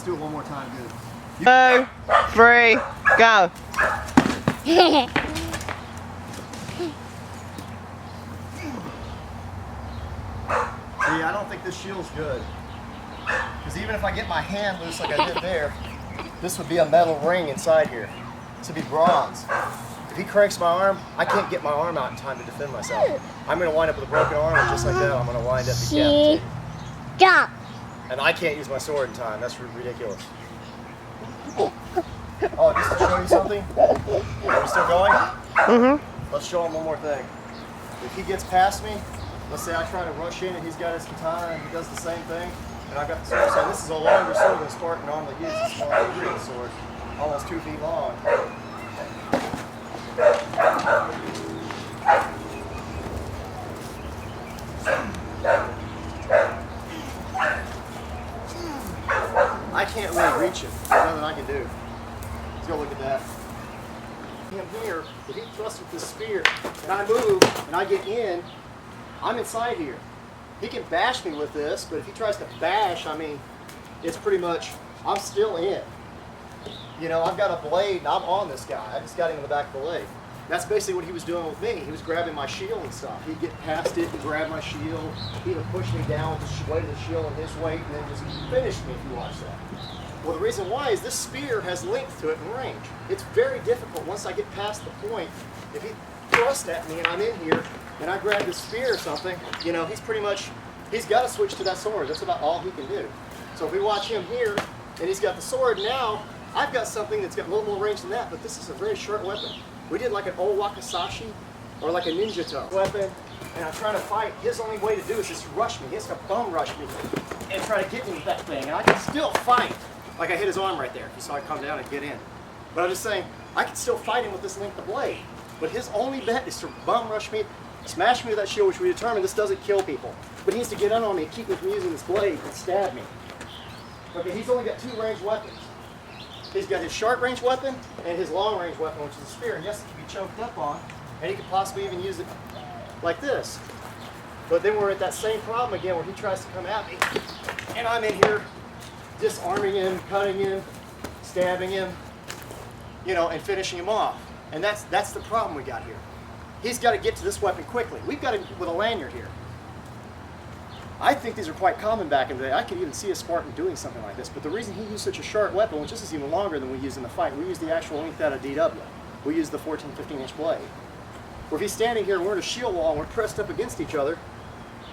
do it one more time, dude. 2, 3, go. See, I don't think this shield's good. Because even if I get my hand loose like I did there, this would be a metal ring inside here. This would be bronze. If he cranks my arm, I can't get my arm out in time to defend myself. I'm going to wind up with a broken arm, and just like that, I'm going to wind up decapitated. Stop. And I can't use my sword in time. That's ridiculous. Oh, just to show you something? Are we still going? Mm-hmm. Let's show him one more thing. If he gets past me, let's say I try to rush in and he's got his katana and he does the same thing, and I've got the sword. So this is a longer sword than Spartan normally uses. It's more like a Greek sword, almost 2 feet long. I can't really reach him. There's nothing I can do. Let's go look at that. Him here, if he thrusts with this spear and I move and I get in, I'm inside here. He can bash me with this, but if he tries to bash, I mean, it's pretty much, I'm still in. You know, I've got a blade and I'm on this guy. I just got him in the back of the leg. That's basically what he was doing with me. He was grabbing my shield and stuff. He'd get past it and grab my shield. He'd have pushed me down with the weight of the shield and his weight and then just finished me if you watch that. Well, the reason why is this spear has length to it and range. It's very difficult once I get past the point. If he thrusts at me and I'm in here and I grab this spear or something, you know, he's got to switch to that sword. That's about all he can do. So if we watch him here and he's got the sword, now I've got something that's got a little more range than that, but this is a very short weapon. We did like an old wakizashi or like a ninja toe weapon, and I'm trying to fight. His only way to do is just rush me. He has to bum rush me and try to get me with that thing, and I can still fight. Like I hit his arm right there. You saw it come down and get in. But I'm just saying, I can still fight him with this length of blade. But his only bet is to bum rush me, smash me with that shield, which we determined this doesn't kill people. But he needs to get in on me and keep me from using this blade and stab me. Okay, he's only got 2 ranged weapons. He's got his short range weapon and his long range weapon, which is a spear. And yes, it can be choked up on, and he could possibly even use it like this. But then we're at that same problem again where he tries to come at me, and I'm in here disarming him, cutting him, stabbing him, you know, and finishing him off. And that's the problem we got here. He's got to get to this weapon quickly. We've got him with a lanyard here. I think these are quite common back in the day. I could even see a Spartan doing something like this, but the reason he used such a short weapon, which this is even longer than we use in the fight, we use the actual length out of DW. We use the 14, 15-inch blade. Where if he's standing here and we're in a shield wall and we're pressed up against each other,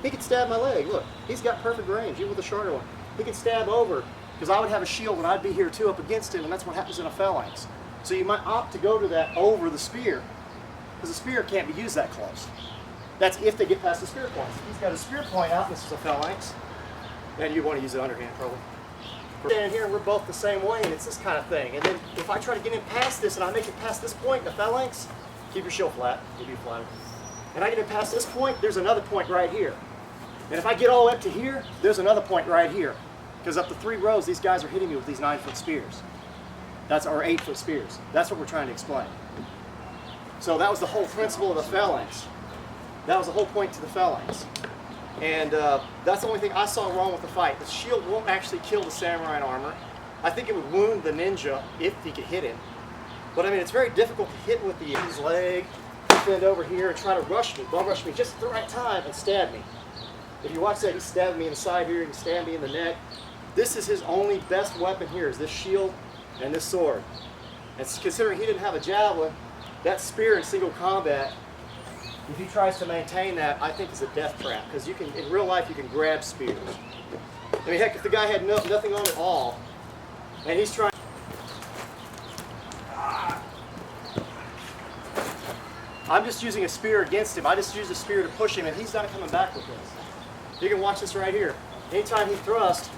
he could stab my leg. Look, he's got perfect range, even with a shorter one. He could stab over, because I would have a shield and I'd be here too up against him, and that's what happens in a phalanx. So you might opt to go to that over the spear, because the spear can't be used that close. That's if they get past the spear point. He's got a spear point out, this is a phalanx, and you want to use it underhand probably. We're standing here and we're both the same way, and it's this kind of thing. And then if I try to get him past this and I make it past this point in the phalanx, keep your shield flat, you'll be flatter. And I get him past this point, there's another point right here. And if I get all the way up to here, there's another point right here. Because up to 3 rows, these guys are hitting me with these 9-foot spears. That's our 8-foot spears. That's what we're trying to explain. So that was the whole principle of the phalanx. That was the whole point to the phalanx. And that's the only thing I saw wrong with the fight. The shield won't actually kill the samurai in armor. I think it would wound the ninja if he could hit him. But I mean, it's very difficult to hit with his leg, bend over here and try to rush me, bum rush me just at the right time and stab me. If you watch that, he stabbed me in the side here, he can stab me in the neck. This is his only best weapon here, is this shield and this sword. And considering he didn't have a javelin, that spear in single combat, if he tries to maintain that, I think is a death trap. Because you can, in real life, you can grab spears. I mean, heck, if the guy had nothing on at all, and he's trying. I'm just using a spear against him. I just used a spear to push him, and he's not coming back with this. You can watch this right here. Anytime he thrusts,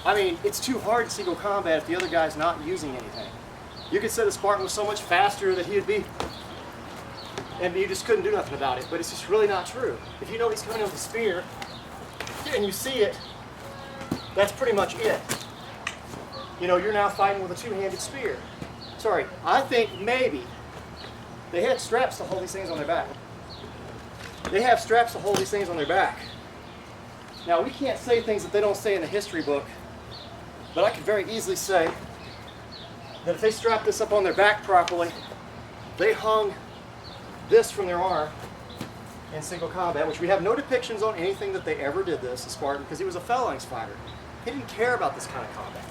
I mean, it's too hard in single combat if the other guy's not using anything. You could say the Spartan was so much faster that he would be, and you just couldn't do nothing about it. But it's just really not true. If you know he's coming in with a spear, and you see it, that's pretty much it. You know, you're now fighting with a 2-handed spear. Sorry, I think maybe they had straps to hold these things on their back. They have straps to hold these things on their back. Now, we can't say things that they don't say in the history book, but I can very easily say that if they strapped this up on their back properly, they hung this from their arm in single combat, which we have no depictions on anything that they ever did this, a Spartan, because he was a phalanx fighter. He didn't care about this kind of combat.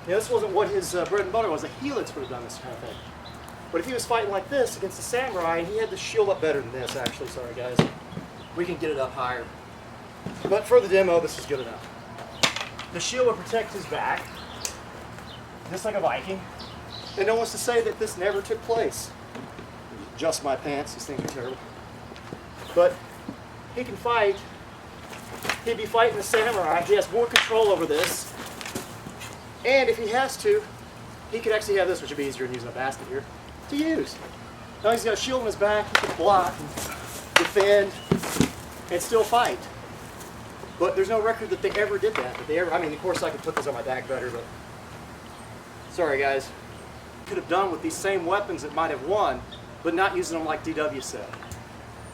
You know, this wasn't what his bread and butter was. A helix would have done this kind of thing. But if he was fighting like this against a samurai, and he had the shield up better than this, actually, sorry guys, we can get it up higher. But for the demo, this is good enough. The shield would protect his back, just like a Viking. And no one's to say that this never took place. Just my pants, these things are terrible. But he can fight. He'd be fighting a samurai. He has more control over this. And if he has to, he could actually have this, which would be easier than using a basket here, to use. Now he's got a shield on his back, he can block, and defend, and still fight. But there's no record that they ever did that. I mean, of course I could put this on my back better, but sorry guys. Could have done with these same weapons that might have won, but not using them like DW said.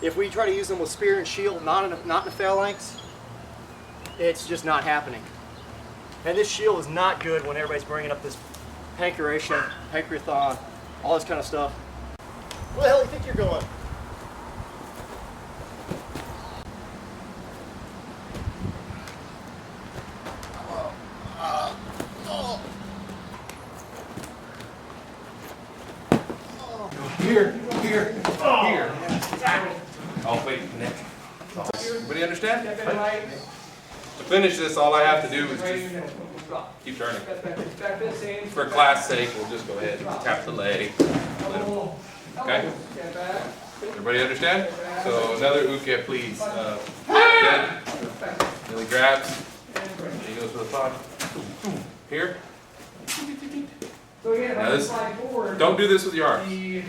If we try to use them with spear and shield, not in a phalanx, it's just not happening. And this shield is not good when everybody's bringing up this pancreathon, all this kind of stuff. Where the hell do you think you're going? Here. Oh, wait, Nick. Everybody understand? To finish this, all I have to do is just keep turning. For class sake, we'll just go ahead and tap the leg. Okay? Everybody understand? So another uke, please. Good. Really grabs. He goes for the thought. Here. Now this, don't do this with your arms.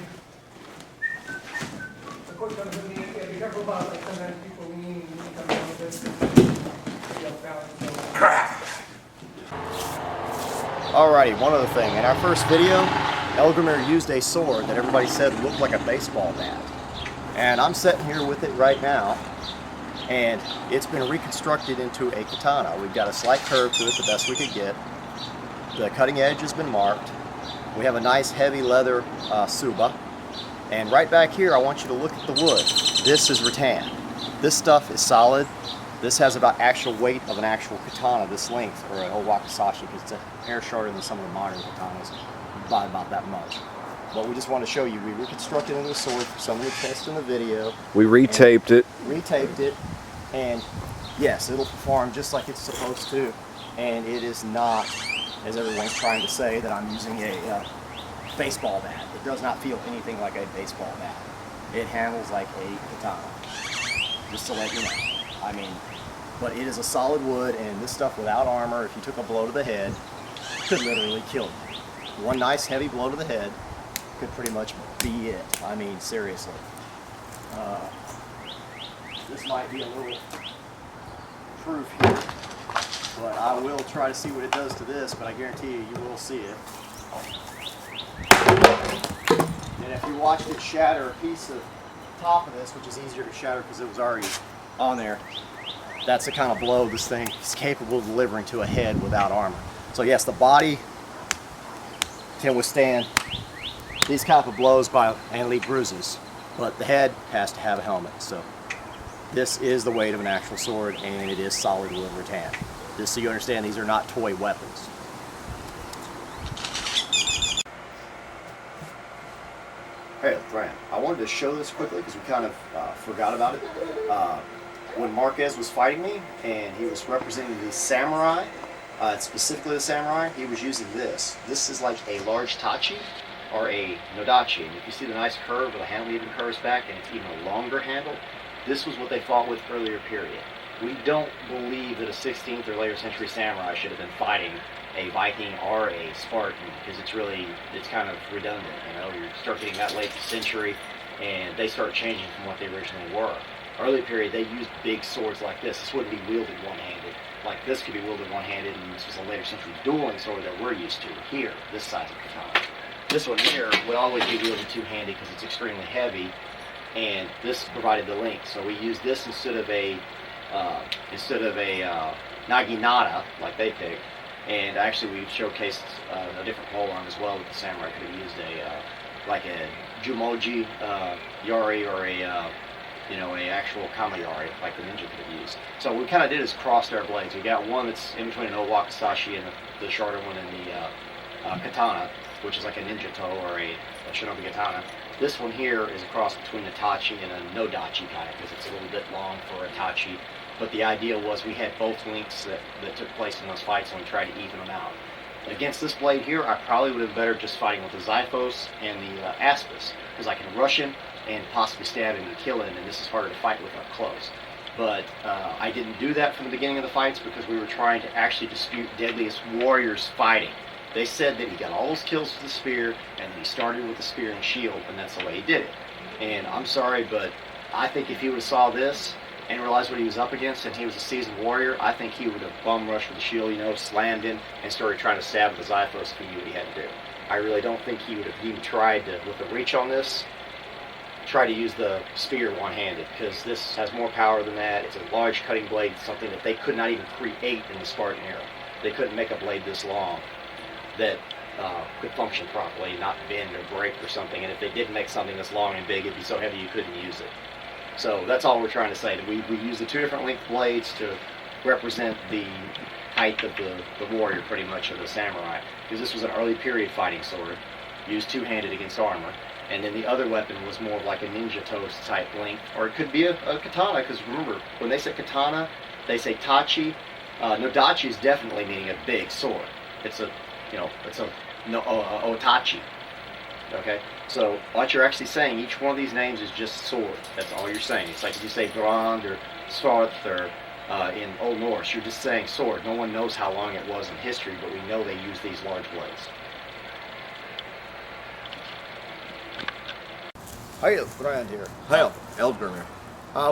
Alrighty, one other thing. In our first video, Elgrimir used a sword that everybody said looked like a baseball bat. And I'm sitting here with it right now, and it's been reconstructed into a katana. We've got a slight curve to it, the best we could get. The cutting edge has been marked. We have a nice heavy leather suba. And right back here, I want you to look at the wood. This is rattan. This stuff is solid. This has about actual weight of an actual katana, this length, or an old wakizashi, because it's a hair shorter than some of the modern katanas by about that much. But we just want to show you, we reconstructed into a sword for some of the tests in the video. We retaped it. Retaped it, and yes, it'll perform just like it's supposed to. And it is not, as everyone's trying to say, that I'm using a baseball bat. It does not feel anything like a baseball bat. It handles like a katana, just to let you know. I mean, but it is a solid wood, and this stuff without armor, if you took a blow to the head, could literally kill you. One nice heavy blow to the head could pretty much be it. I mean, seriously. This might be a little proof here, but I will try to see what it does to this, but I guarantee you, you will see it. And if you watched it shatter a piece of top of this, which is easier to shatter because it was already on there, that's the kind of blow this thing is capable of delivering to a head without armor. So yes, the body can withstand these type of blows and leave bruises, but the head has to have a helmet. So this is the weight of an actual sword, and it is solid wood rattan. Just so you understand, these are not toy weapons. Hey, Thrand, I wanted to show this quickly because we kind of forgot about it. When Marquez was fighting me, and he was representing the samurai, specifically the samurai, he was using this. This is like a large tachi, or a nodachi. And if you see the nice curve where the handle even curves back, and it's even a longer handle, this was what they fought with earlier period. We don't believe that a 16th or later century samurai should have been fighting a Viking or a Spartan, because it's kind of redundant. You know, you start getting that late century, and they start changing from what they originally were. Early period, they used big swords like this. This wouldn't be wielded one-handed. Like this could be wielded one-handed, and this was a later century dueling sword that we're used to here, this size of katana. This one here would always be wielded two-handed because it's extremely heavy, and this provided the length. So we used this instead of a instead of a naginata like they picked. And actually, we showcased a different polearm as well that the samurai could have used like a jumoji yari or a actual kama yari like the ninja could have used. So what we kind of did is crossed our blades. We got one that's in between an owakasashi and the shorter one and the katana, which is like a ninja toe or a shinobi katana. This one here is a cross between a tachi and a no-dachi kind of, because it's a little bit long for a tachi. But the idea was we had both lengths that took place in those fights, and we tried to even them out. Against this blade here, I probably would have been better just fighting with the Xiphos and the Aspis, because I can rush him and possibly stab him and kill him, and this is harder to fight with up close. But I didn't do that from the beginning of the fights because we were trying to actually dispute Deadliest warriors fighting. They said that he got all his kills with the spear, and he started with the spear and shield, and that's the way he did it. And I'm sorry, but I think if he would have saw this and realized what he was up against, and he was a seasoned warrior, I think he would have bum rushed with the shield, slammed in, and started trying to stab with the Xiphos if he knew what he had to do. I really don't think he would have even tried to, with the reach on this, try to use the spear one-handed, because this has more power than that. It's a large cutting blade, something that they could not even create in the Spartan era. They couldn't make a blade this long that could function properly, not bend or break or something. And if they did make something that's long and big, it'd be so heavy you couldn't use it. So that's all we're trying to say. That we use the two different length blades to represent the height of the warrior, pretty much, of the samurai. Because this was an early period fighting sword, used two-handed against armor. And then the other weapon was more of like a ninja toe type length, or it could be a katana. Because remember, when they say katana, they say tachi. No, dachi is definitely meaning a big sword. It's a otachi. Okay, so what you're actually saying, each one of these names is just sword. That's all you're saying. It's like if you say Thrand or Svarth or in Old Norse, you're just saying sword. No one knows how long it was in history, but we know they use these large blades. Hail, Thrand here. Hail, Eldgrimmer.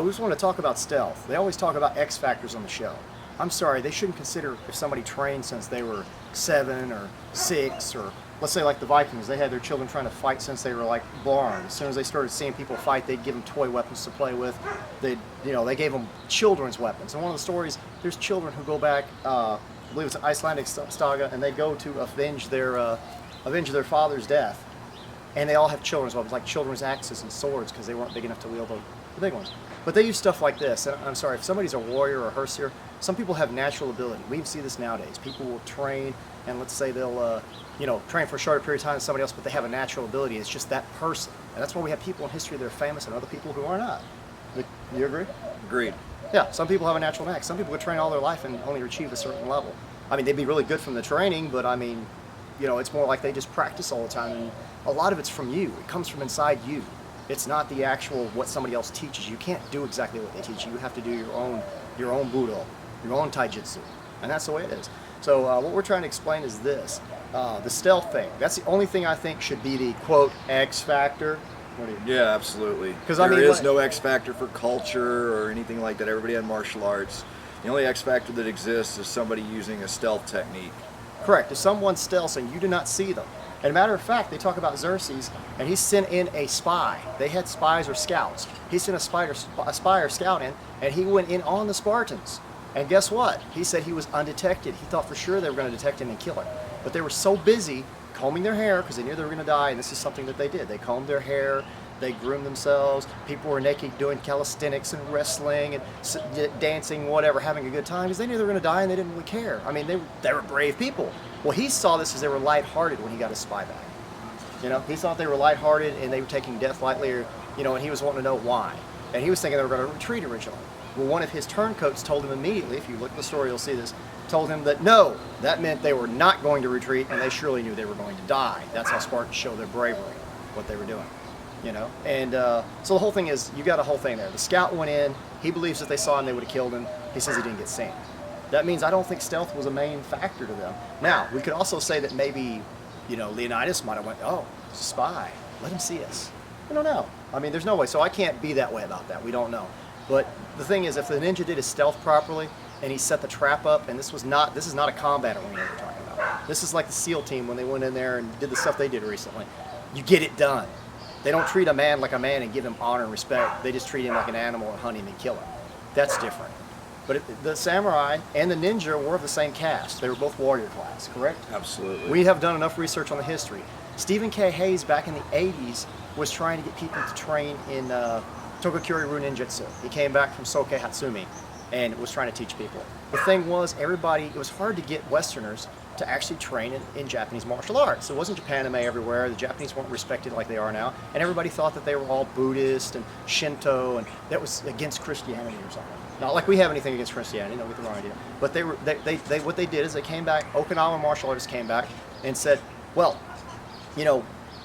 We just want to talk about stealth. They always talk about X factors on the show. I'm sorry, they shouldn't consider if somebody trained since they were 7 or 6, or let's say like the Vikings, they had their children trying to fight since they were like born. As soon as they started seeing people fight, they'd give them toy weapons to play with. They gave them children's weapons. And one of the stories, there's children who go back, I believe it's an Icelandic saga, and they go to avenge their father's death. And they all have children's weapons, like children's axes and swords, because they weren't big enough to wield the big ones. But they use stuff like this. And I'm sorry, if somebody's a warrior or a herseer, some people have natural ability. We see this nowadays. People will train, and let's say they'll train for a shorter period of time than somebody else, but they have a natural ability. It's just that person. And that's why we have people in history that are famous and other people who are not. You agree? Agreed. Yeah, some people have a natural knack. Some people would train all their life and only achieve a certain level. I mean, they'd be really good from the training, but I mean, it's more like they just practice all the time. And a lot of it's from you. It comes from inside you. It's not the actual what somebody else teaches you. You can't do exactly what they teach you. You have to do your own budo, your own taijutsu, and that's the way it is. So what we're trying to explain is this: the stealth thing. That's the only thing I think should be the quote X factor. What do you? Yeah, absolutely. Because there is no X factor for culture or anything like that. Everybody had martial arts. The only X factor that exists is somebody using a stealth technique. Correct. If someone stealths and you do not see them. And a matter of fact, they talk about Xerxes, and he sent in a spy. They had spies or scouts. He sent a spy or scout in, and he went in on the Spartans. And guess what? He said he was undetected. He thought for sure they were going to detect him and kill him. But they were so busy combing their hair, because they knew they were going to die, and this is something that they did. They combed their hair, they groomed themselves. People were naked doing calisthenics and wrestling and dancing, whatever, having a good time, because they knew they were going to die and they didn't really care. I mean, they were brave people. Well, he saw this as they were lighthearted when he got his spy back. He thought they were lighthearted and they were taking death lightly, or, and he was wanting to know why. And he was thinking they were going to retreat originally. Well, one of his turncoats told him immediately, if you look at the story, you'll see this, told him that no, that meant they were not going to retreat, and they surely knew they were going to die. That's how Spartans show their bravery, what they were doing. And so the whole thing is, you got a whole thing there. The scout went in, he believes that they saw him, they would have killed him. He says he didn't get seen. That means I don't think stealth was a main factor to them. Now, we could also say that maybe, Leonidas might have went, oh, it's a spy, let him see us. I don't know. I mean, there's no way, so I can't be that way about that. We don't know. But the thing is, if the ninja did his stealth properly, and he set the trap up, and this is not a combat arena we're talking about. This is like the SEAL team when they went in there and did the stuff they did recently. You get it done. They don't treat a man like a man and give him honor and respect. They just treat him like an animal and hunt him and kill him. That's different. But the samurai and the ninja were of the same caste. They were both warrior class, correct? Absolutely. We have done enough research on the history. Stephen K. Hayes back in the 80s was trying to get people to train in Tokokuri-ryu ninjutsu. He came back from Soke Hatsumi and was trying to teach people. The thing was, it was hard to get Westerners to actually train in Japanese martial arts. It wasn't Japanime everywhere. The Japanese weren't respected like they are now. And everybody thought that they were all Buddhist and Shinto, and that was against Christianity or something. Not like we have anything against Christianity, no, get the wrong idea. But what they did is they came back, Okinawan martial artists came back and said, well, you know,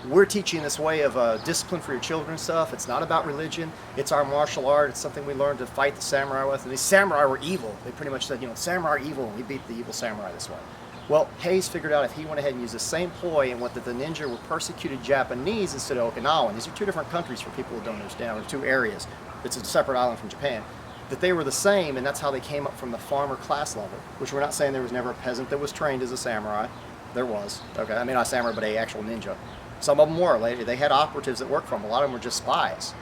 we're teaching this way of discipline for your children and stuff. It's not about religion. It's our martial art. It's something we learned to fight the samurai with. And these samurai were evil. They pretty much said, you know, samurai are evil, and we beat the evil samurai this way. Well, Hayes figured out if he went ahead and used the same ploy and what the ninja were persecuted Japanese instead of Okinawan. These are two different countries for people who don't understand, or two areas. It's a separate island from Japan. That they were the same, and that's how they came up from the farmer class level, which we're not saying there was never a peasant that was trained as a samurai. There was. Okay, I mean not a samurai, but an actual ninja. Some of them were. They had operatives that worked for them. A lot of them were just spies.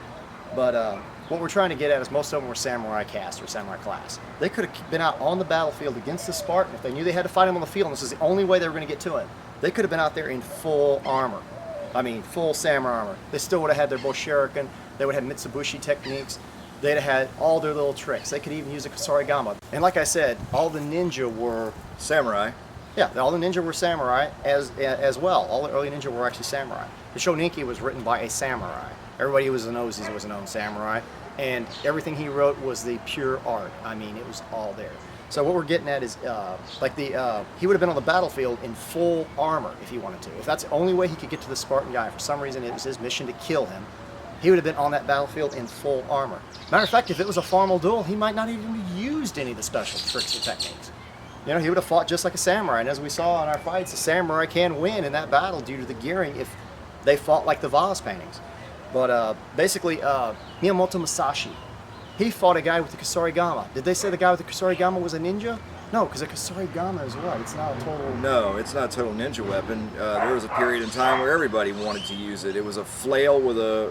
But what we're trying to get at is most of them were samurai caste or samurai class. They could have been out on the battlefield against the Spartan if they knew they had to fight him on the field, and this is the only way they were going to get to him. They could have been out there in full armor. I mean, full samurai armor. They still would have had their bow shuriken. They would have had Mitsubishi techniques. They'd have had all their little tricks. They could even use a kusarigama. And like I said, all the ninja were Samurai. Yeah, all the ninja were samurai as well. All the early ninja were actually samurai. The Shoninki was written by a samurai. Everybody who knows he was a known samurai, and everything he wrote was the pure art. I mean, it was all there. So what we're getting at is, he would have been on the battlefield in full armor if he wanted to. If that's the only way he could get to the Spartan guy, for some reason it was his mission to kill him, he would have been on that battlefield in full armor. Matter of fact, if it was a formal duel, he might not even have used any of the special tricks or techniques. You know, he would have fought just like a samurai. And as we saw in our fights, the samurai can win in that battle due to the gearing if they fought like the vase paintings. But basically, Miyamoto Musashi, he fought a guy with the kusarigama. Did they say the guy with the kusarigama was a ninja? No, because a kusarigama is what? It's not a total... No, it's not a total ninja weapon. There was a period in time where everybody wanted to use it. It was a flail with a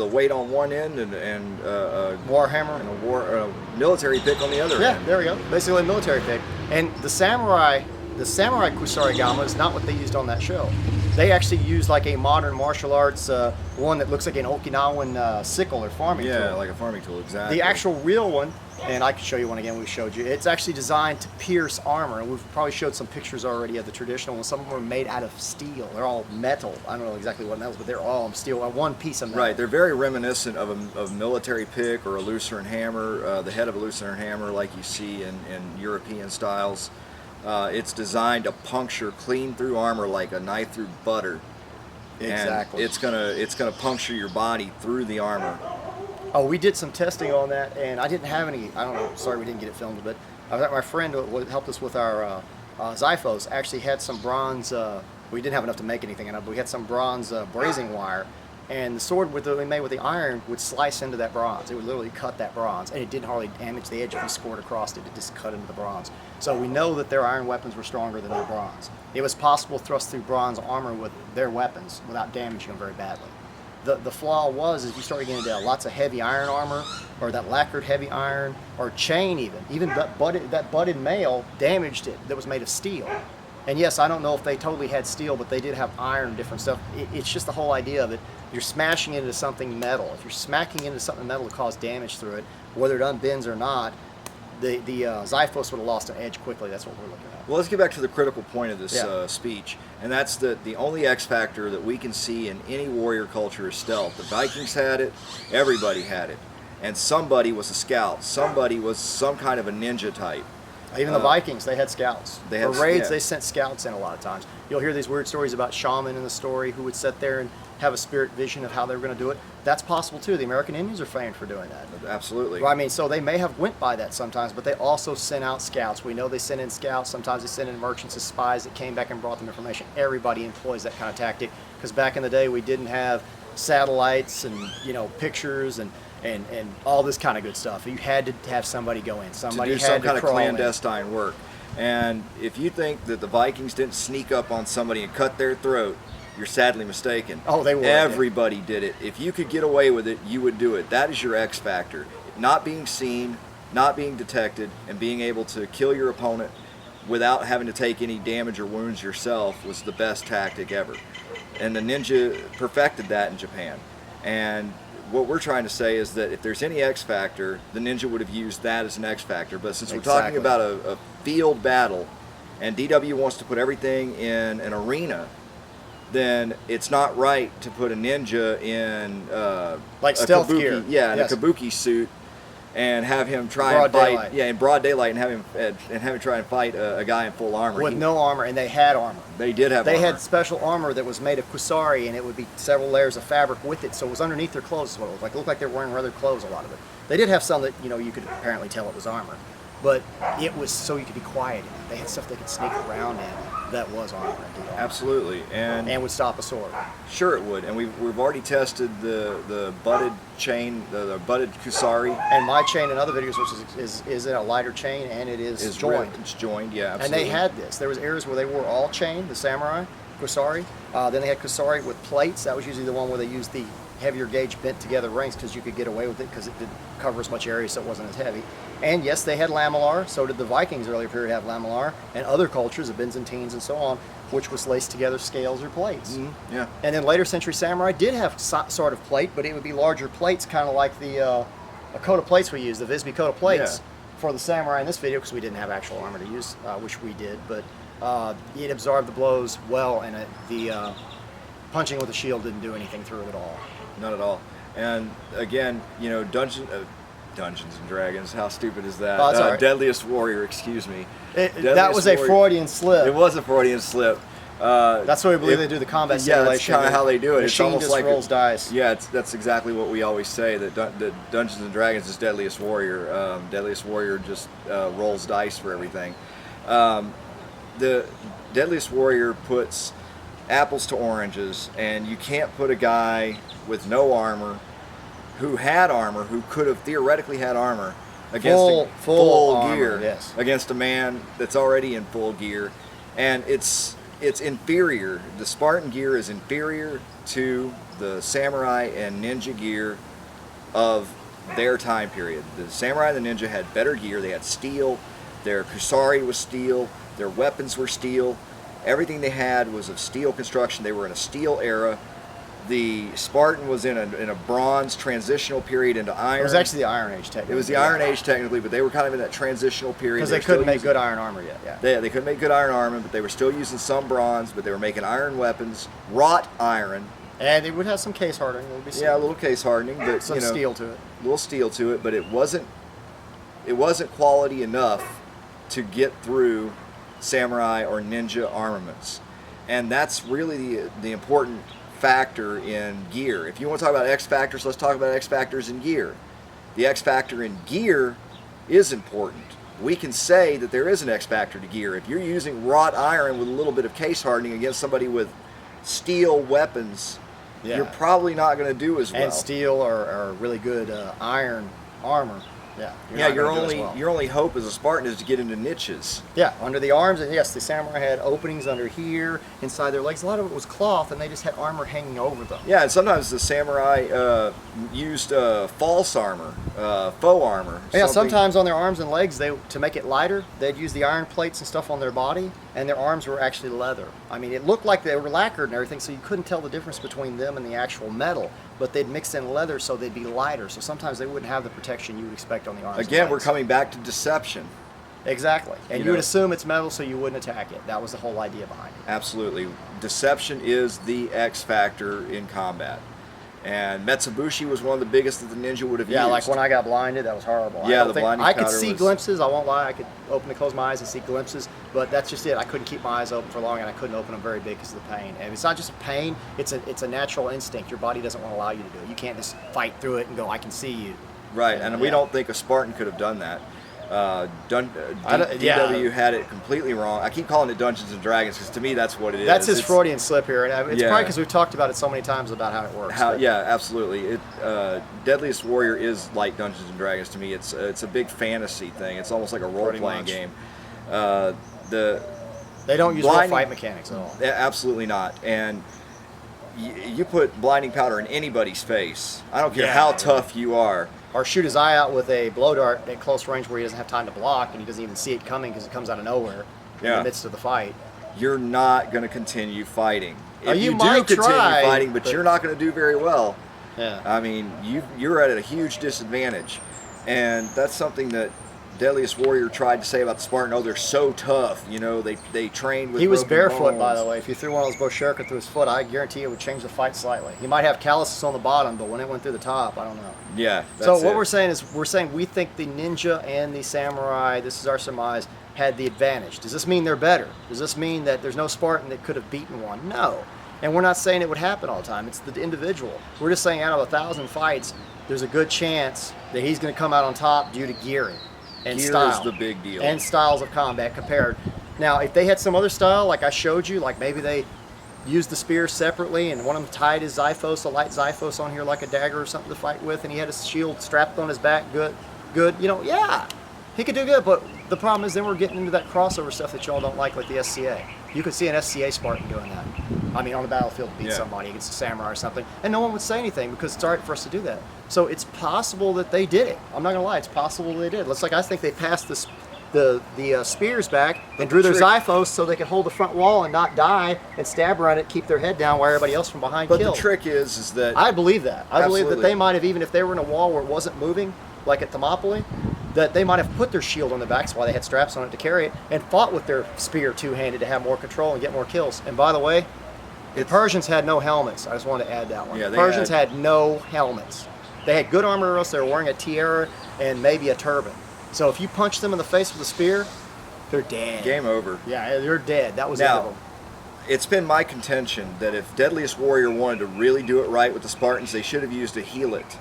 weight on one end and a warhammer and a military pick on the other end. Yeah, there we go. Basically a military pick. And the samurai kusarigama is not what they used on that show. They actually used like a modern martial arts one that looks like an Okinawan sickle or farming tool. Yeah, like a farming tool, exactly. The actual real one, and I can show you one again we showed you, it's actually designed to pierce armor. And we've probably showed some pictures already of the traditional ones. Some of them are made out of steel. They're all metal. I don't know exactly what metals, but they're all steel, one piece of metal. Right, they're very reminiscent of a military pick or a lucerne hammer, the head of a lucerne hammer like you see in European styles. It's designed to puncture clean through armor like a knife through butter. Exactly. And it's gonna puncture your body through the armor. Oh, we did some testing on that, and I didn't have any. I don't know. Sorry, we didn't get it filmed, but my friend who helped us with our Xiphos actually had some bronze. We didn't have enough to make anything in it, but we had some bronze brazing wire, and the sword we made with the iron would slice into that bronze. It would literally cut that bronze, and it didn't hardly damage the edge if you scored across it. It just cut into the bronze. So we know that their iron weapons were stronger than their bronze. It was possible to thrust through bronze armor with their weapons without damaging them very badly. The flaw was if you started getting into lots of heavy iron armor, or that lacquered heavy iron, or chain even that budded mail damaged it that was made of steel. And yes, I don't know if they totally had steel, but they did have iron and different stuff. It's just the whole idea of it. You're smashing into something metal. If you're smacking into something metal to cause damage through it, whether it unbends or not, the Xiphos would have lost an edge quickly. That's what we're looking at. Well, let's get back to the critical point of this speech, and that's that the only X factor that we can see in any warrior culture is stealth. The Vikings had it, everybody had it, and somebody was a scout. Somebody was some kind of a ninja type. Even the Vikings, they had scouts. For raids, yeah. they sent scouts in a lot of times. You'll hear these weird stories about shaman in the story who would sit there and have a spirit vision of how they were going to do it. That's possible too. The American Indians are famed for doing that. Absolutely. Well, I mean, so they may have went by that sometimes, but they also sent out scouts. We know they sent in scouts. Sometimes they sent in merchants as spies that came back and brought them information. Everybody employs that kind of tactic because back in the day we didn't have satellites and pictures and all this kind of good stuff. You had to have somebody go in. Somebody to do had some to kind of crawl clandestine work. And if you think that the Vikings didn't sneak up on somebody and cut their throat, you're sadly mistaken. Oh, they were. Everybody did it. If you could get away with it, you would do it. That is your X factor. Not being seen, not being detected, and being able to kill your opponent without having to take any damage or wounds yourself was the best tactic ever. And the ninja perfected that in Japan. And what we're trying to say is that if there's any X factor, the ninja would have used that as an X factor. But since we're talking about a field battle, and DW wants to put everything in an arena, then it's not right to put a ninja in like a stealth kabuki, gear. yeah, in Yes. a kabuki suit, and have him try Broad and fight, daylight. yeah, in broad daylight, and have him try and fight a guy in full armor. With no armor, and they had armor. They did have They armor. had special armor that was made of kusari, and it would be several layers of fabric with it, so it was underneath their clothes. Is what it looked like. It looked like they were wearing other clothes, a lot of it. They did have some that you could apparently tell it was armor, but it was so you could be quiet in it. They had stuff they could sneak around in that was armor. Absolutely, and would stop a sword. sure it would. And we've already tested the butted chain, the butted kusari. And my chain in other videos, which is in a lighter chain, and it is joined. It's joined, yeah, absolutely. And they had this. There was areas where they wore all chain, the samurai, kusari. Then they had kusari with plates. That was usually the one where they used the heavier gauge bent together rings because you could get away with it because it didn't cover as much area, so it wasn't as heavy. And yes, they had lamellar. So did the Vikings earlier period have lamellar, and other cultures, the Byzantines and so on, which was laced together scales or plates. Mm-hmm. Yeah. And then later century samurai did have sort of plate, but it would be larger plates, kind of like the a coat of plates we use, the Visby coat of plates for the samurai in this video, because we didn't have actual armor to use, which we did, but it absorbed the blows well, and the punching with the shield didn't do anything through it at all. Not at all. And again, Dungeons and Dragons, how stupid is that? Oh, that's all right. Deadliest Warrior, excuse me. That was a Freudian slip. It was a Freudian slip. That's what we believe they do the combat Yeah, simulation. that's kind of how they do it. It's Machine almost just like rolls dice. Yeah, that's exactly what we always say, that Dungeons and Dragons is Deadliest Warrior. Deadliest Warrior just rolls dice for everything. The Deadliest Warrior puts apples to oranges, and you can't put a guy with no armor who had armor, who could have theoretically had armor, against full armor, gear, yes. against a man that's already in full gear. And it's inferior. The Spartan gear is inferior to the samurai and ninja gear of their time period. The samurai and the ninja had better gear. They had steel, their kusari was steel, their weapons were steel. Everything they had was of steel construction. They were in a steel era. The Spartan was in a bronze transitional period into iron. It was actually the Iron Age, technically. It was the Iron Age, technically, but they were kind of in that transitional period. Because they couldn't make good iron armor yet, yeah. They couldn't make good iron armor, but they were still using some bronze, but they were making iron weapons, wrought iron. And it would have some case hardening. It would be Yeah, a little case hardening, but some steel to it. A little steel to it, but it wasn't quality enough to get through samurai or ninja armaments. And that's really the important factor in gear. If you want to talk about X factors, let's talk about X factors in gear. The X factor in gear is important. We can say that there is an X factor to gear. If you're using wrought iron with a little bit of case hardening against somebody with steel weapons, you're probably not going to do as well. And steel or really good iron armor. Yeah. Your only hope as a Spartan is to get into niches. Yeah, under the arms, and yes, the samurai had openings under here, inside their legs. A lot of it was cloth, and they just had armor hanging over them. Yeah, and sometimes the samurai used false armor, faux armor. Yeah, sometimes on their arms and legs, to make it lighter, they'd use the iron plates and stuff on their body, and their arms were actually leather. I mean, it looked like they were lacquered and everything, so you couldn't tell the difference between them and the actual metal. But they'd mix in leather, so they'd be lighter. So sometimes they wouldn't have the protection you would expect on the arms. Again, and we're legs. coming back to deception. Exactly. And You you would know- assume it's metal, so you wouldn't attack it. That was the whole idea behind it. Absolutely. Deception is the X factor in combat. And Metsubushi was one of the biggest that the ninja would have used. Yeah, like when I got blinded, that was horrible. Yeah, the blinding I could powder see was- glimpses. I won't lie. I could open and close my eyes and see glimpses, but that's just it. I couldn't keep my eyes open for long, and I couldn't open them very big because of the pain. And it's not just a pain; it's a natural instinct. Your body doesn't want to allow you to do it. You can't just fight through it and go, "I can see you." Right, and we don't think a Spartan could have done that. DW had it completely wrong. I keep calling it Dungeons and Dragons because to me that's what it is. That's his Freudian slip here, and it's Yeah. probably because we've talked about it so many times about how it works. Yeah, absolutely. Deadliest Warrior is like Dungeons and Dragons to me. It's a big fantasy thing. It's almost like a role-playing game. They don't use real fight mechanics at all. Absolutely not. And you put blinding powder in anybody's face. I don't care Yeah. how tough you are. Or shoot his eye out with a blow dart at close range where he doesn't have time to block and he doesn't even see it coming because it comes out of nowhere in Yeah. the midst of the fight. You're not going to continue fighting. If you you do might continue try, fighting, but but- you're not going to do very well. Yeah. I mean, you're at a huge disadvantage, and that's something that Deadliest Warrior tried to say about the Spartan. Oh, they're so tough. You know, they train with. He was broken barefoot, by bones. the way. If you threw one of those Bosherka through his foot, I guarantee it would change the fight slightly. He might have calluses on the bottom, but when it went through the top, I don't know. Yeah. So that's what it. we're saying is we think the ninja and the samurai, this is our surmise, had the advantage. Does this mean they're better? Does this mean that there's no Spartan that could have beaten one? No. And we're not saying it would happen all the time. It's the individual. We're just saying out of 1,000 fights, there's a good chance that he's going to come out on top due to gearing and Gear style. is the big deal. And styles of combat compared. Now, if they had some other style, like I showed you, like maybe they used the spear separately and one of them tied his Xiphos, a light Xiphos on here like a dagger or something to fight with, and he had his shield strapped on his back, good, you know, yeah, he could do good, but the problem is then we're getting into that crossover stuff that y'all don't like the SCA. You could see an SCA Spartan doing that. I mean, on the battlefield, beat Yeah. somebody against a samurai or something, and no one would say anything because it's all right for us to do that. So it's possible that they did it. I'm not gonna lie, it's possible they did. Looks like I think they passed the spears back and drew their trick- Xiphos so they could hold the front wall and not die and stab around it, keep their head down while everybody else from behind But killed. the trick is that I believe that. I believe that Absolutely. they might have, even if they were in a wall where it wasn't moving, like at Thermopylae, that they might have put their shield on the backs while they had straps on it to carry it and fought with their spear two-handed to have more control and get more kills. And by the way, the Persians had no helmets. I just wanted to add that one. Yeah, The they Persians had- had no helmets. They had good armor, or else they were wearing a tiara and maybe a turban. So if you punch them in the face with a spear, they're dead. game over. Yeah, they're dead. That was the end of Now, them. it's been my contention that if Deadliest Warrior wanted to really do it right with the Spartans, they should have used a heelet.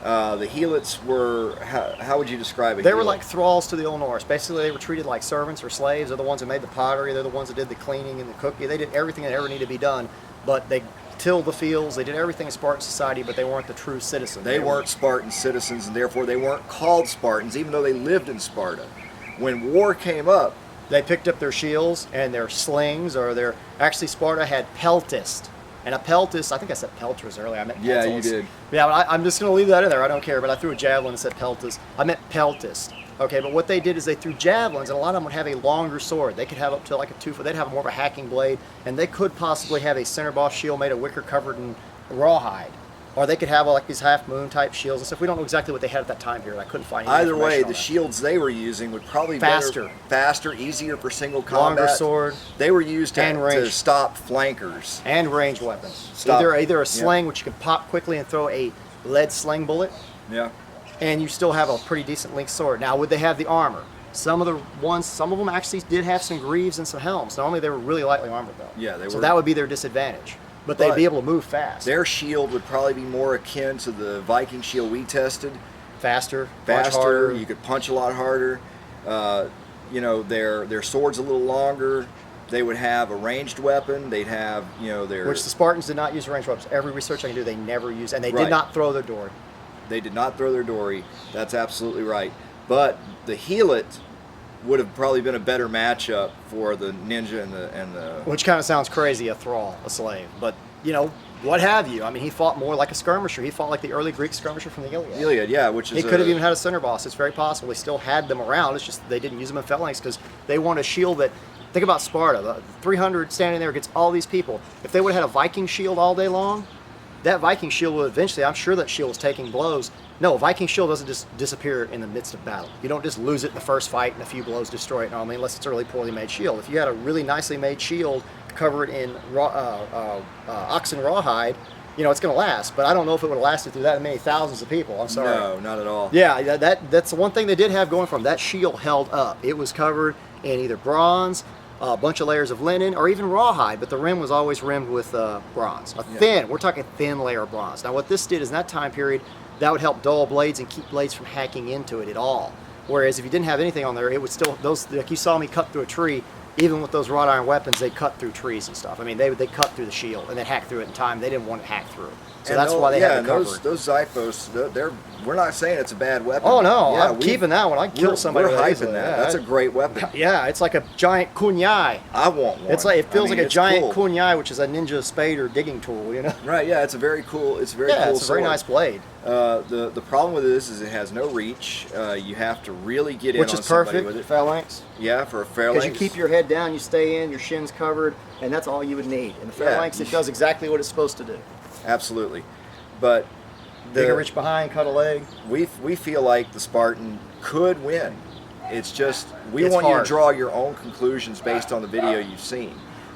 The heelets were, how would you describe it? They were like thralls to the Old Norse. Basically, they were treated like servants or slaves. They're the ones that made the pottery. They're the ones that did the cleaning and the cooking. They did everything that ever needed to be done. But they tilled the fields. They did everything in Spartan society, but they weren't the true citizens. They weren't Spartan citizens, and therefore they weren't called Spartans, even though they lived in Sparta. When war came up, They picked up their shields and their slings, or their... Actually, Sparta had peltist. And a peltist, I think I said pelters earlier. I meant Yeah, you peltals. did. Yeah, but I'm just going to leave that in there. I don't care. But I threw a javelin and said peltist. I meant peltist. Okay, but what they did is they threw javelins, and a lot of them would have a longer sword. They could have up to like a 2-foot. They'd have more of a hacking blade, and they could possibly have a center boss shield made of wicker covered in rawhide. Or they could have like these half moon type shields and stuff. We don't know exactly what they had at that time period. I couldn't find any either way, information on the that. shields they were using would probably Faster. better, faster, easier for single combat. Longer sword. They were used And to range. stop flankers. And ranged weapons. Stop. Either a Yeah. sling, which you can pop quickly and throw a lead sling bullet, Yeah. and you still have a pretty decent linked sword. Now, would they have the armor? Some of them actually did have some greaves and some helms. Normally, they were really lightly armored though. Yeah, they So were. that would be their disadvantage. But they'd But be able to move fast, Their shield would probably be more akin to the Viking shield we tested. faster, much Faster, harder. you could punch a lot harder. You know, their swords a little longer. They would have a ranged weapon. They'd have, you know, their. Which the Spartans did not use ranged weapons. Every research I can do, they never used, and they Right. did not throw their door. They did not throw their dory. That's absolutely right. But the heelet would have probably been a better matchup for the ninja and the. Which kind of sounds crazy, a thrall, a slave. But, you know, what have you? I mean, he fought more like a skirmisher. He fought like the early Greek skirmisher from the Iliad. Iliad, yeah, which is. He could have even had a center boss. It's very possible. He still had them around. It's just they didn't use them in phalanx because they want a shield that. Think about Sparta. The 300 standing there against all these people. If they would have had a Viking shield all day long, that Viking shield would eventually, I'm sure that shield was taking blows. No, a Viking shield doesn't just disappear in the midst of battle. You don't just lose it in the first fight and a few blows destroy it normally, unless it's a really poorly made shield. If you had a really nicely made shield covered in oxen rawhide, you know, it's going to last. But I don't know if it would have lasted through that many thousands of people. I'm sorry. No, not at all. Yeah, that's the one thing they did have going for them. That shield held up. It was covered in either bronze, a bunch of layers of linen, or even rawhide, but the rim was always rimmed with bronze. We're talking thin layer of bronze. Now what this did is in that time period, that would help dull blades and keep blades from hacking into it at all. Whereas if you didn't have anything on there, it would still, those, like you saw me cut through a tree, even with those wrought iron weapons, they cut through trees and stuff. I mean, they cut through the shield and then hack through it in time. They didn't want it hacked through. So And that's why they had it those covered. those Zyphos, we're not saying it's a bad weapon. Oh no, Yeah, I'm keeping that one. I can kill somebody. We're with that hyping easily. that. Yeah, That's a great weapon. yeah, it's like a giant kunai. I want one. It's like it feels I mean, like a it's giant cool. kunai, which is a ninja spade or digging tool. You know. Right. Yeah. It's a very cool. It's a very Yeah, cool. it's a very sword. nice blade, The problem with this is it has no reach. You have to really get which in on is somebody perfect with for it. phalanx. Yeah, for a fair Because length. you keep your head down, you stay in, your shins covered, and that's all you would need. In the phalanx, it does exactly what it's supposed to do. Absolutely, but Dig a reach behind, cut a leg. we feel like the Spartan could win. It's just we It's want you hard. to draw your own conclusions based on the video you've seen.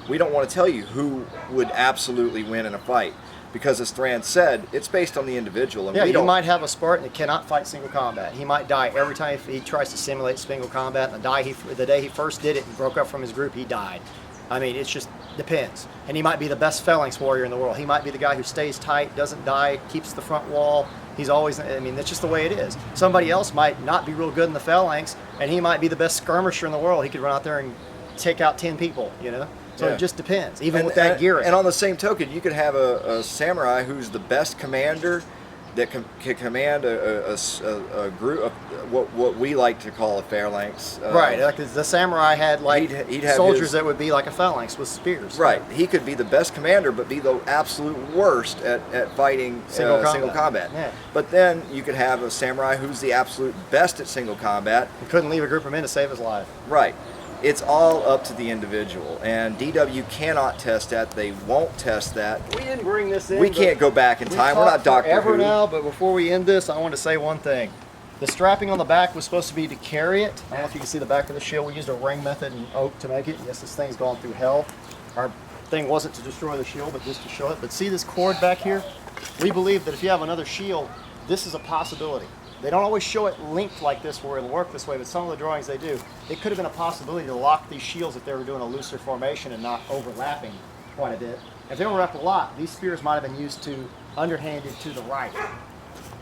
We don't want to tell you who would absolutely win in a fight because, as Thrand said, it's based on the individual. And Yeah, we you don't, might have a Spartan that cannot fight single combat. He might die every time he tries to simulate single combat. And the day he first did it and broke up from his group, he died. I mean, it just depends. And he might be the best phalanx warrior in the world. He might be the guy who stays tight, doesn't die, keeps the front wall. He's always, I mean, that's just the way it is. Somebody else might not be real good in the phalanx, and he might be the best skirmisher in the world. He could run out there and take out 10 people, you know? So Yeah. it just depends, even with that gear. And on the same token, you could have a samurai who's the best commander that can command a group of what we like to call a phalanx. Right, like the samurai had like he'd have soldiers his- that would be like a phalanx with spears. Right, he could be the best commander, but be the absolute worst at fighting Single single combat. combat. Yeah. But then you could have a samurai who's the absolute best at single combat. He couldn't leave a group of men to save his life. Right. It's all up to the individual, and DW cannot test that. They won't test that. We didn't bring this in. We can't go back in time. We're not Doctor forever Who. now, but before we end this, I want to say one thing. The strapping on the back was supposed to be to carry it. I don't know if you can see the back of the shield. We used a ring method and oak to make it. Yes, this thing's gone through hell. Our thing wasn't to destroy the shield, but just to show it. But see this cord back here? We believe that if you have another shield, this is a possibility. They don't always show it linked like this where it'll work this way, but some of the drawings they do. It could have been a possibility to lock these shields if they were doing a looser formation and not overlapping quite a bit. If they were wrapped a lot, these spears might have been used to underhanded to the right.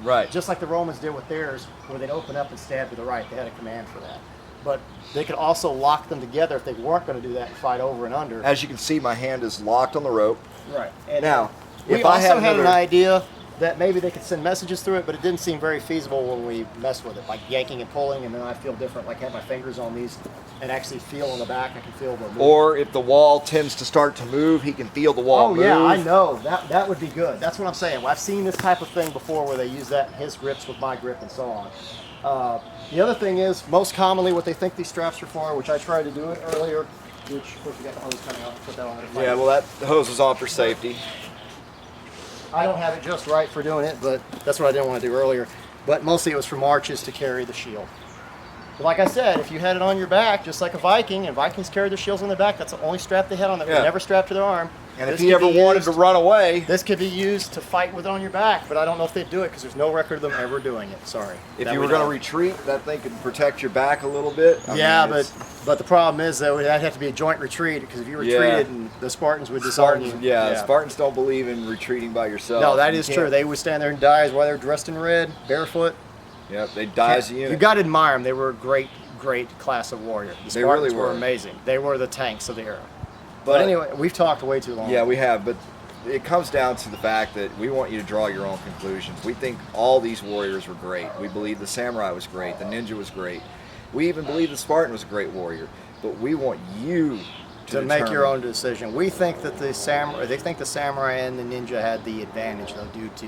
Right. Just like the Romans did with theirs, where they'd open up and stab to the right. They had a command for that. But they could also lock them together if they weren't going to do that and fight over and under. As you can see, my hand is locked on the rope. Right. And Now, we if I also had had an another- idea that maybe they could send messages through it, but it didn't seem very feasible when we messed with it, like yanking and pulling, and then I feel different, like have my fingers on these and actually feel on the back. I can feel the movement. Or if the wall tends to start to move, he can feel the wall Oh move. yeah, I know. That would be good. That's what I'm saying. Well, I've seen this type of thing before where they use that his grips with my grip and so on. The other thing is, most commonly what they think these straps are for, which I tried to do it earlier, which of course we got the hose coming out, put that on there. Yeah, well, that hose is on for safety. I don't have it just right for doing it, but that's what I didn't want to do earlier. But mostly it was for marches to carry the shield. But like I said, if you had it on your back, just like a Viking, and Vikings carried their shields on their back, that's the only strap they had on there. Yeah. Never strapped to their arm. And if This he could ever be wanted used- to run away, This could be used to fight with it on your back, but I don't know if they'd do it because there's no record of them ever doing it. Sorry. if That you we were going to know. retreat, that thing could protect your back a little bit. I Yeah, mean, it's- but the problem is though that'd have to be a joint retreat because if you retreated, and the Spartans would disarm you. Spartans, Spartans don't believe in retreating by yourself. No, that You is can't- true. They would stand there and die while they're dressed in red, barefoot. Yep, they die as a unit. You got to admire them. They were a great class of warrior. The They Spartans really were. amazing. They were the tanks of the era. But- But anyway, we've talked way too long. Yeah, we have, but it comes down to the fact that we want you to draw your own conclusions. We think all these warriors were great. We believe the samurai was great, the ninja was great. We even believe the Spartan was a great warrior. But we want you to make your determine- own decision. We think that the samurai, they think the samurai and the ninja had the advantage though due to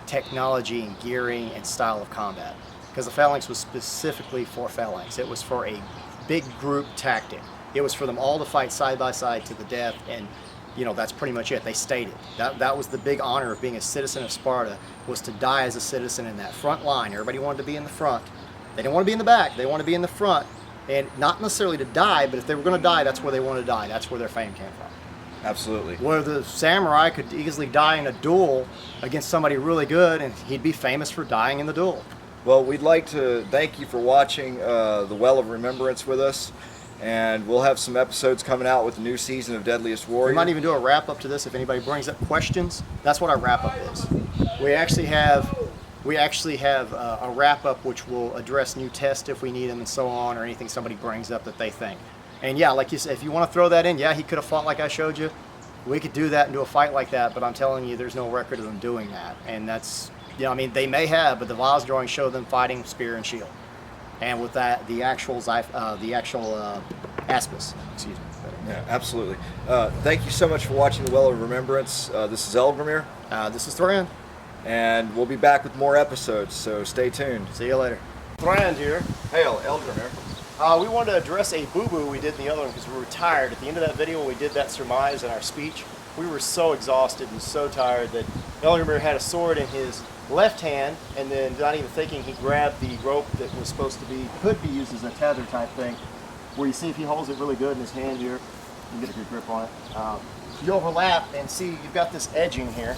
technology and gearing and style of combat. Because the phalanx was specifically for phalanx. It was for a big group tactic. It was for them all to fight side by side to the death, and you know that's pretty much it. They stated that was the big honor of being a citizen of Sparta, was to die as a citizen in that front line. Everybody wanted to be in the front. They didn't want to be in the back. They wanted to be in the front, and not necessarily to die, but if they were going to die, that's where they wanted to die. That's where their fame came from. Absolutely. Where the samurai could easily die in a duel against somebody really good, and he'd be famous for dying in the duel. Well, we'd like to thank you for watching the Well of Remembrance with us. And we'll have some episodes coming out with the new season of Deadliest Warrior. We might even do a wrap up to this if anybody brings up questions. That's what our wrap up is. We actually have a wrap up which will address new tests if we need them and so on, or anything somebody brings up that they think. And yeah, like you said, if you want to throw that in, yeah, he could have fought like I showed you. We could do that and do a fight like that, but I'm telling you, there's no record of them doing that. And that's, you know, I mean, they may have, but the Viles drawings show them fighting spear and shield. And with that, the actual aspis, excuse me. Yeah, absolutely. Thank you so much for watching the Well of Remembrance. This is Eldramir, This is Thrand. and we'll be back with more episodes, so stay tuned. See you later. Thrand here. Hail, Eldramir. We wanted to address a boo-boo we did in the other one because we were tired. At the end of that video, when we did that surmise in our speech, we were so exhausted and so tired that Eldramir had a sword in his left hand, and then not even thinking, he grabbed the rope that was supposed to be, could be used as a tether type thing, where you see if he holds it really good in his hand here, you get a good grip on it. You overlap and see you've got this edging here.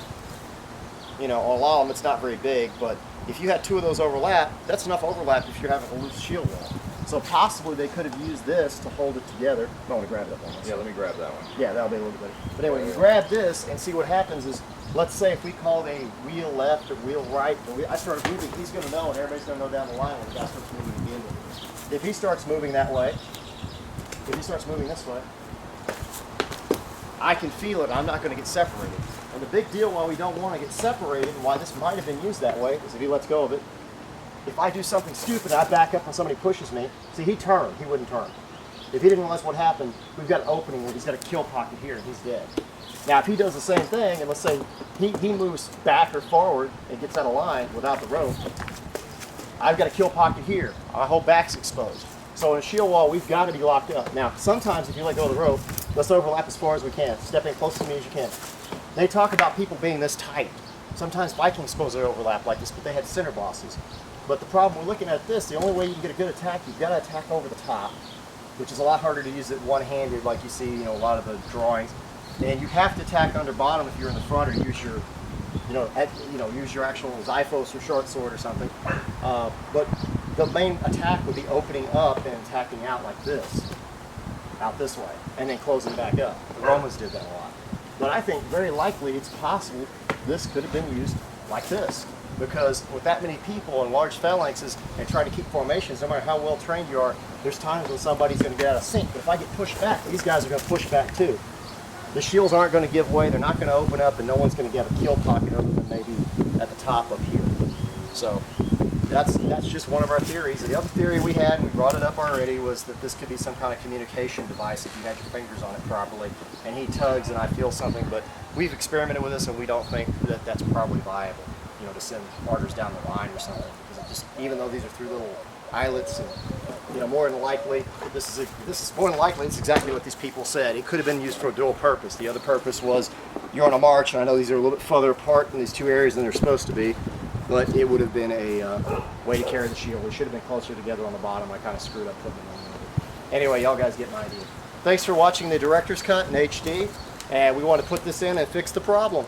You know, on a lot of them it's not very big, but if you had two of those overlap, that's enough overlap if you're having a loose shield wall. So possibly they could have used this to hold it together. I want to grab that one. Yeah, let me grab that one. Yeah, that'll be a little bit better. But anyway, you grab this and see what happens is, let's say if we called a wheel left or wheel right, or I started moving, he's going to know, and everybody's going to know down the line when the guy starts moving at the end of it. If he starts moving that way, if he starts moving this way, I can feel it. I'm not going to get separated. And the big deal why we don't want to get separated and why this might have been used that way is if he lets go of it, if I do something stupid, I back up when somebody pushes me. See, he turned. He wouldn't turn. If he didn't realize what happened, we've got an opening where he's got a kill pocket here and he's dead. Now, if he does the same thing, and let's say he moves back or forward and gets out of line without the rope, I've got a kill pocket here. My whole back's exposed. So in a shield wall, we've got to be locked up. Now, sometimes if you let go of the rope, let's overlap as far as we can. Step in close to me as you can. They talk about people being this tight. Sometimes Vikings suppose they overlap like this, but they had center bosses. But the problem we're looking at this, the only way you can get a good attack, you've got to attack over the top, which is a lot harder to use it one-handed like you see, you know, a lot of the drawings. And you have to attack under bottom if you're in the front, or use your, use your actual Xiphos or short sword or something. But the main attack would be opening up and attacking out like this, out this way, and then closing back up. The Romans did that a lot. But I think very likely it's possible this could have been used like this. Because with that many people and large phalanxes and trying to keep formations, no matter how well trained you are, there's times when somebody's going to get out of sync. But if I get pushed back, these guys are going to push back too. The shields aren't going to give way, they're not going to open up, and no one's going to get a kill pocket other than maybe at the top up here. So that's just one of our theories. The other theory we had, and we brought it up already, was that this could be some kind of communication device if you had your fingers on it properly. And he tugs and I feel something, but we've experimented with this and we don't think that that's probably viable, you know, to send orders down the line or something. Because it just, even though these are through little eyelets, and, you know, more than likely, this is more than likely, it's exactly what these people said. It could have been used for a dual purpose. The other purpose was, you're on a march, and I know these are a little bit further apart in these two areas than they're supposed to be, but it would have been a way to carry the shield. We should have been closer together on the bottom. I kind of screwed up putting them on. Anyway, y'all guys get my idea. Thanks for watching the director's cut in HD, and we want to put this in and fix the problem.